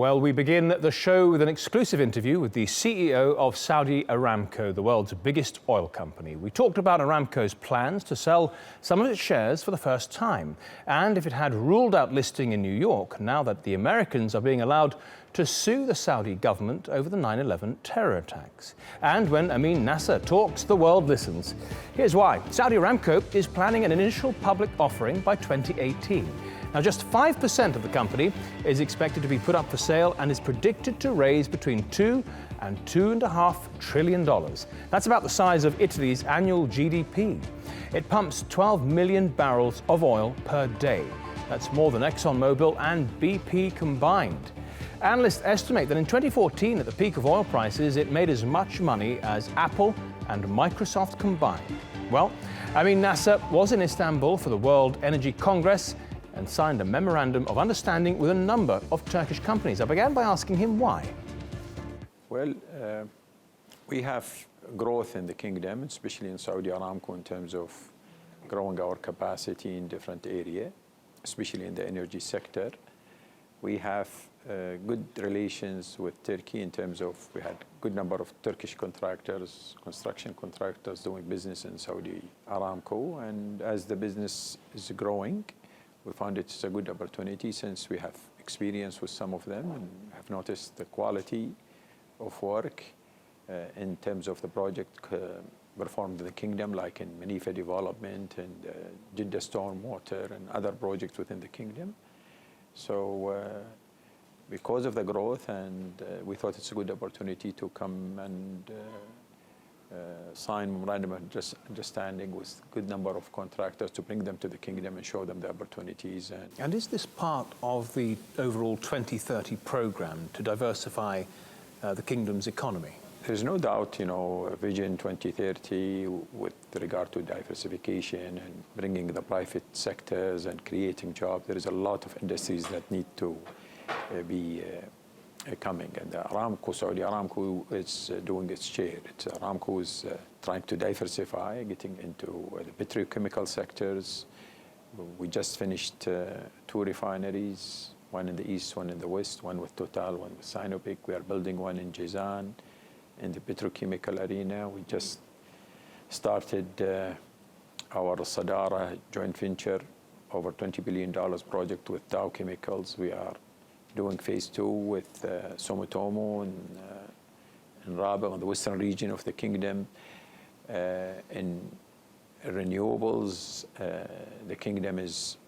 Well, we begin the show with an exclusive interview with the CEO of Saudi Aramco, the world's biggest oil company. We talked about Aramco's plans to sell some of its shares for the first time, and if it had ruled out listing in New York, now that the Americans are being allowed to sue the Saudi government over the 9/11 terror attacks. And when Amin Nasser talks, the world listens. Here's why. Saudi Aramco is planning an initial public offering by 2018. Now, just 5% of the company is expected to be put up for sale and is predicted to raise between $2 and $2.5 trillion. That's about the size of Italy's annual GDP. It pumps 12 million barrels of oil per day. That's more than ExxonMobil and BP combined. Analysts estimate that in 2014, at the peak of oil prices, it made as much money as Apple and Microsoft combined. Well, Amin Nasser was in Istanbul for the World Energy Congress and signed a memorandum of understanding with a number of Turkish companies. I began by asking him why. Well, we have growth in the kingdom, especially in Saudi Aramco, in terms of growing our capacity in different areas, especially in the energy sector. We have good relations with Turkey in terms of we had a good number of Turkish contractors, construction contractors doing business in Saudi Aramco. And as the business is growing, we found it's a good opportunity since we have experience with some of them and have noticed the quality of work in terms of the project performed in the kingdom, like in Manifa development and Jeddah stormwater and other projects within the kingdom. So because of the growth, and we thought it's a good opportunity to come and sign memorandum of understanding with a good number of contractors to bring them to the kingdom and show them the opportunities. And is this part of the overall 2030 program to diversify the kingdom's economy? There's no doubt, Vision 2030 with regard to diversification and bringing the private sectors and creating jobs. There is a lot of industries that need to be coming, and Saudi Aramco is doing its share. Aramco is trying to diversify, getting into the petrochemical sectors. We just finished 2 refineries, one in the east, one in the west, one with Total, one with Sinopec. We are building one in Jizan in the petrochemical arena. We just started our Sadara joint venture, over $20 billion project with Dow Chemicals. We are doing phase 2 with Sumitomo in Rabah, in the western region of the kingdom. In renewables, the kingdom is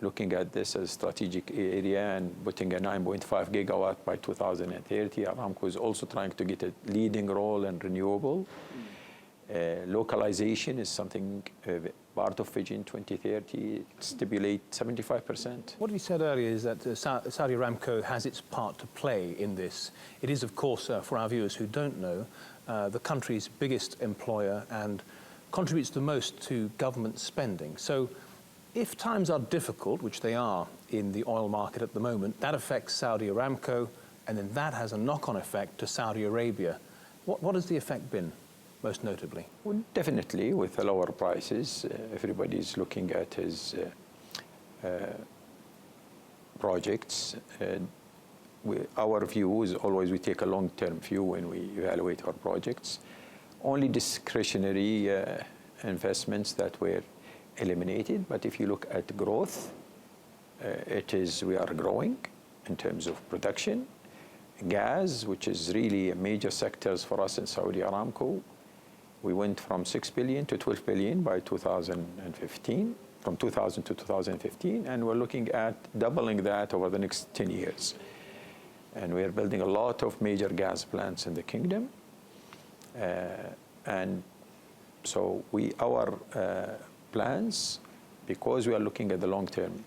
looking at this as a strategic area and putting a 9.5 gigawatt by 2030. Aramco is also trying to get a leading role in renewable. Localization is something part of Vision 2030. It stipulates 75%. What you said earlier is that Saudi Aramco has its part to play in this. It is, of course, for our viewers who don't know, the country's biggest employer and contributes the most to government spending. So if times are difficult, which they are in the oil market at the moment, that affects Saudi Aramco, and then that has a knock-on effect to Saudi Arabia. What has the effect been, most notably? Well, definitely, with the lower prices, everybody's looking at his projects. Our view is always we take a long-term view when we evaluate our projects. Only discretionary investments that were eliminated, but if you look at growth, we are growing in terms of production. Gas, which is really a major sector for us in Saudi Aramco, we went from 6 billion to 12 billion by 2015, from 2000 to 2015, and we're looking at doubling that over the next 10 years. And we are building a lot of major gas plants in the kingdom. And so our plans, because we are looking at the long-term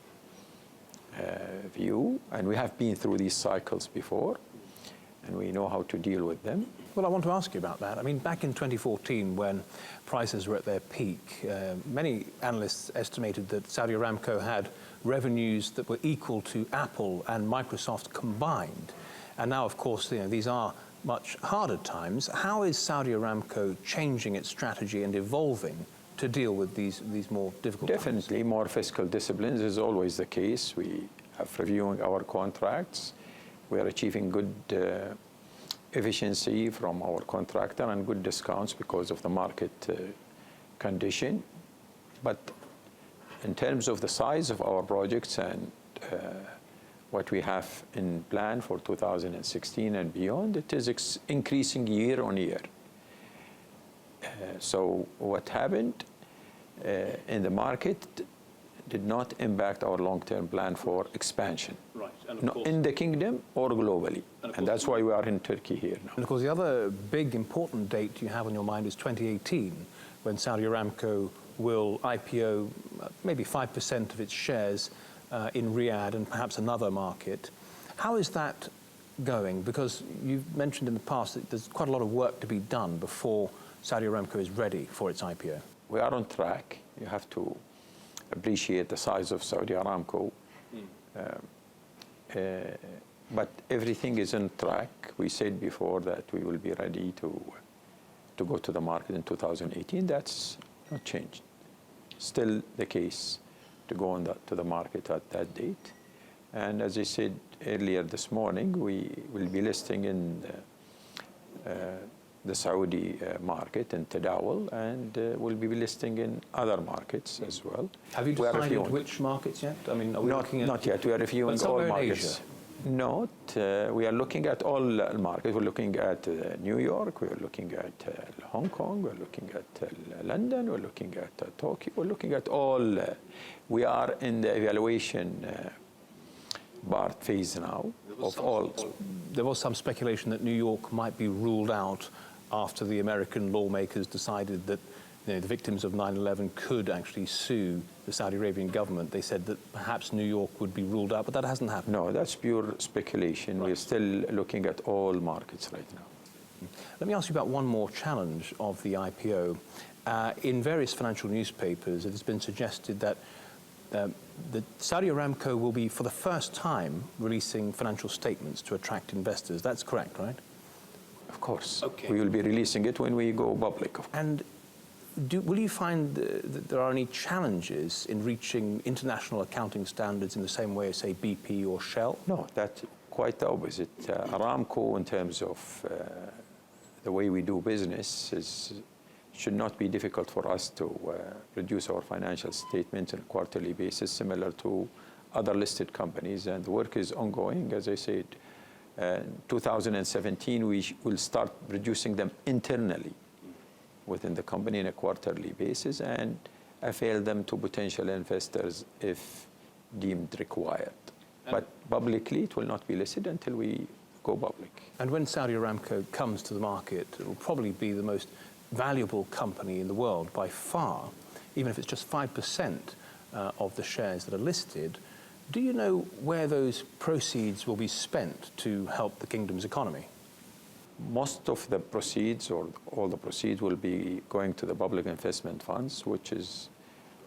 view, and we have been through these cycles before, and we know how to deal with them. Well, I want to ask you about that. I mean, back in 2014, when prices were at their peak, many analysts estimated that Saudi Aramco had revenues that were equal to Apple and Microsoft combined. And now, of course, these are much harder times. How is Saudi Aramco changing its strategy and evolving to deal with these more difficult Definitely times? more fiscal disciplines is always the case. We have reviewing our contracts. we are achieving good efficiency from our contractor and good discounts because of the market condition. But in terms of the size of our projects and what we have in plan for 2016 and beyond, it is increasing year on year. So what happened in the market did not impact our long-term plan for expansion, Right. And no, in the kingdom or globally. And that's why we are in Turkey here now. And of course, the other big important date you have on your mind is 2018, when Saudi Aramco will IPO maybe 5% of its shares in Riyadh and perhaps another market. How is that going? Because you've mentioned in the past that there's quite a lot of work to be done before Saudi Aramco is ready for its IPO. We are on track. You have to appreciate the size of Saudi Aramco. But everything is on track. We said before that we will be ready to go to the market in 2018. That's not changed. Still the case to go to the market at that date. And as I said earlier this morning, we will be listing in the Saudi market in Tadawul, and we'll be listing in other markets as well. Have you decided which markets yet? I mean, are we looking at... Not yet. We are reviewing all markets. Not. We are looking at all markets. We're looking at New York. We're looking at Hong Kong. We're looking at London. We're looking at Tokyo. We're looking at all. We are in the evaluation part phase now of all. There was some speculation that New York might be ruled out after the American lawmakers decided that the victims of 9/11 could actually sue the Saudi Arabian government. They said that perhaps New York would be ruled out, but that hasn't happened. No, that's pure speculation. Right. We're still looking at all markets right now. Let me ask you about one more challenge of the IPO. In various financial newspapers, it has been suggested that Saudi Aramco will be, for the first time, releasing financial statements to attract investors. That's correct, right? Of course. Okay. We will be releasing it when we go public. And will you find that there are any challenges in reaching international accounting standards in the same way as, say, BP or Shell? No, that's quite the opposite. Aramco, in terms of the way we do business, should not be difficult for us to produce our financial statements on a quarterly basis, similar to other listed companies. And the work is ongoing. As I said, 2017, we will start producing them internally within the company on a quarterly basis and avail them to potential investors if deemed required. But publicly, it will not be listed until we go public. And when Saudi Aramco comes to the market, it will probably be the most valuable company in the world by far, even if it's just 5% of the shares that are listed. Do you know where those proceeds will be spent to help the kingdom's economy? Most of the proceeds, or all the proceeds, will be going to the public investment funds, which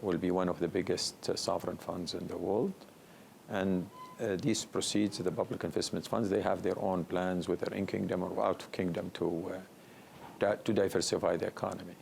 will be one of the biggest sovereign funds in the world. And these proceeds, the public investment funds, they have their own plans, whether in kingdom or out of kingdom, to diversify the economy.